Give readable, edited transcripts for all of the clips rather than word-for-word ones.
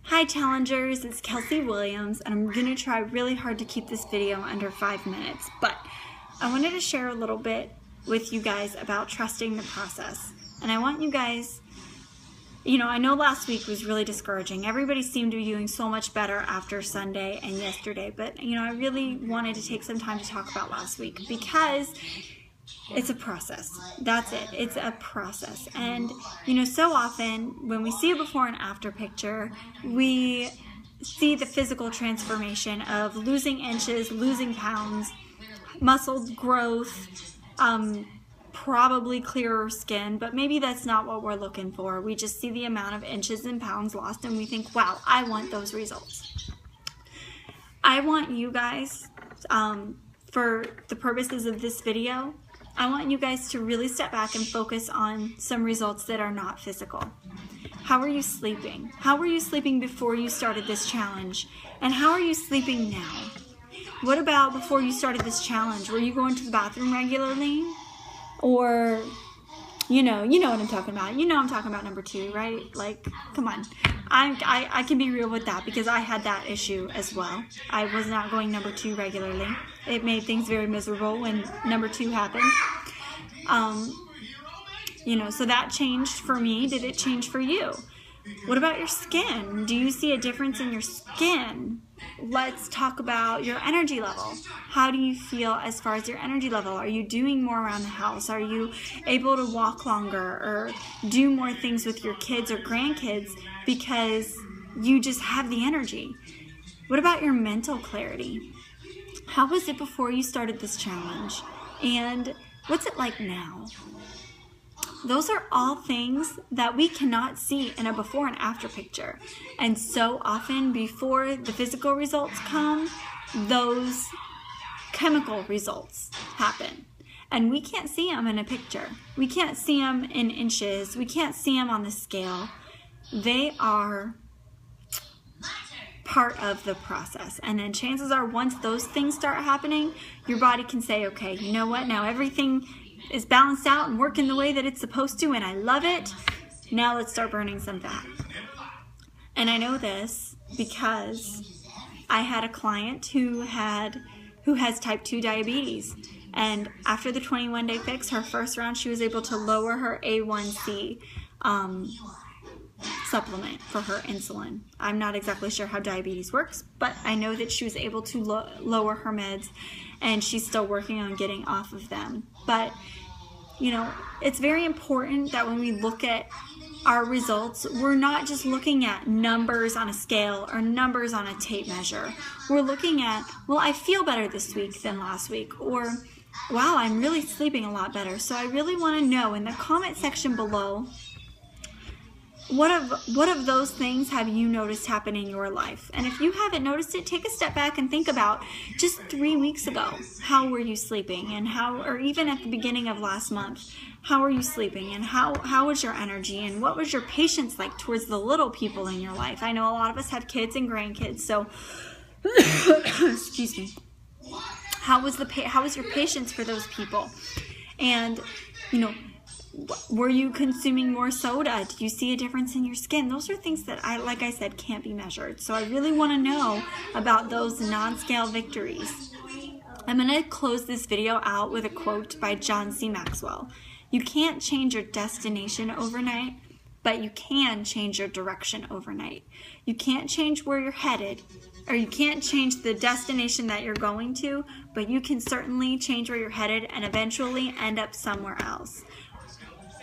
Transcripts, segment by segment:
Hi challengers, it's Kelsey Williams, and I'm going to try really hard to keep this video under 5 minutes, but I wanted to share a little bit with you guys about trusting the process. And I want you guys, I know last week was really discouraging. Everybody seemed to be doing so much better after Sunday and yesterday, but I really wanted to take some time to talk about last week because it's a process. That's it. It's a process. And, so often when we see a before and after picture, we see the physical transformation of losing inches, losing pounds, muscle growth, probably clearer skin, but maybe that's not what we're looking for. We just see the amount of inches and pounds lost and we think, wow, I want those results. I want you guys, for the purposes of this video, I want you guys to really step back and focus on some results that are not physical. How are you sleeping? How were you sleeping before you started this challenge? And how are you sleeping now? What about before you started this challenge? Were you going to the bathroom regularly? Or, you know what I'm talking about. I'm talking about number 2, right? Like, come on. I can be real with that because I had that issue as well. I was not going number 2 regularly. It made things very miserable when number 2 happened. So that changed for me. Did it change for you? What about your skin? Do you see a difference in your skin? Let's talk about your energy level. How do you feel as far as your energy level? Are you doing more around the house? Are you able to walk longer or do more things with your kids or grandkids because you just have the energy? What about your mental clarity? How was it before you started this challenge? And what's it like now? Those are all things that we cannot see in a before and after picture. And so often before the physical results come, those chemical results happen. And we can't see them in a picture. We can't see them in inches. We can't see them on the scale. They are part of the process. And then chances are once those things start happening, your body can say, okay, you know what? Now everything is balanced out and working the way that it's supposed to and I love it. Now let's start burning some fat. And I know this because I had a client who has type 2 diabetes, and after the 21-day fix, her first round, she was able to lower her A1C supplement for her insulin. I'm not exactly sure how diabetes works, but I know that she was able to lower her meds, and she's still working on getting off of them. But it's very important that when we look at our results, we're not just looking at numbers on a scale or numbers on a tape measure. We're looking at, well, I feel better this week than last week, or wow, I'm really sleeping a lot better. So I really want to know in the comment section below, what of those things have you noticed happen in your life? And if you haven't noticed it, take a step back and think about just 3 weeks ago, how were you sleeping? And or even at the beginning of last month, how were you sleeping? And how was your energy? And what was your patience like towards the little people in your life? I know a lot of us have kids and grandkids, so excuse me. How was your patience for those people? And were you consuming more soda? Did you see a difference in your skin? Those are things that like I said, can't be measured. So I really want to know about those non-scale victories. I'm going to close this video out with a quote by John C. Maxwell. You can't change your destination overnight, but you can change your direction overnight. You can't change where you're headed, or you can't change the destination that you're going to, but you can certainly change where you're headed and eventually end up somewhere else.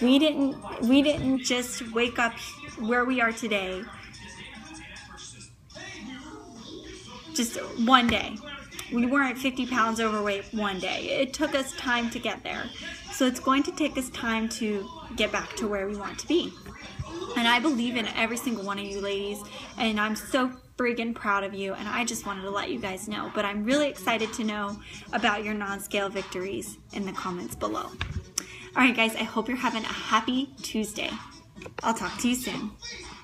We didn't just wake up where we are today just one day. We weren't 50 pounds overweight one day. It took us time to get there. So it's going to take us time to get back to where we want to be. And I believe in every single one of you ladies, and I'm so friggin' proud of you, and I just wanted to let you guys know. But I'm really excited to know about your non-scale victories in the comments below. All right, guys, I hope you're having a happy Tuesday. I'll talk to you soon.